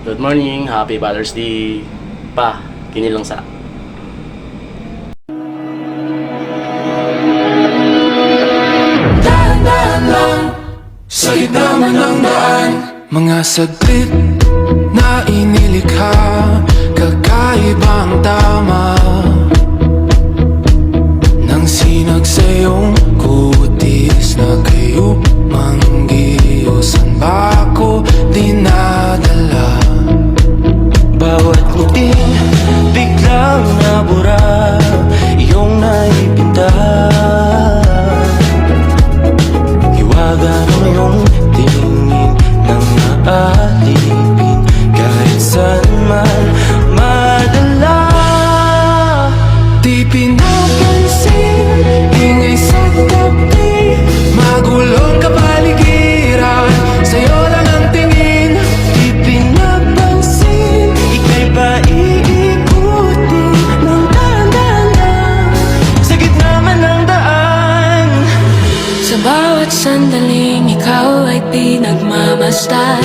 Good morning, happy Father's Day pa, kinilang sa. Daan-daan lang sa gitna man ng daan. Mga saglit na inilikha, kakaibang tama nang sinag sa iyong kutis na kayo manggiyosan ba ako dinadala? Bawat ngiting biglang nabura, iyong naipinta. Hiwaga ng iyong tingin nang naalipin, kahit saan man madala. Di pinapansin, ingay sa tabi, magulong kapaligiran, sa'yo lang ang tingin. Di pinapansin, ika'y ba iikutin ng daan-daan sa gitna man ng daan? Sa bawat sandaling ikaw ay pinagmamasdan,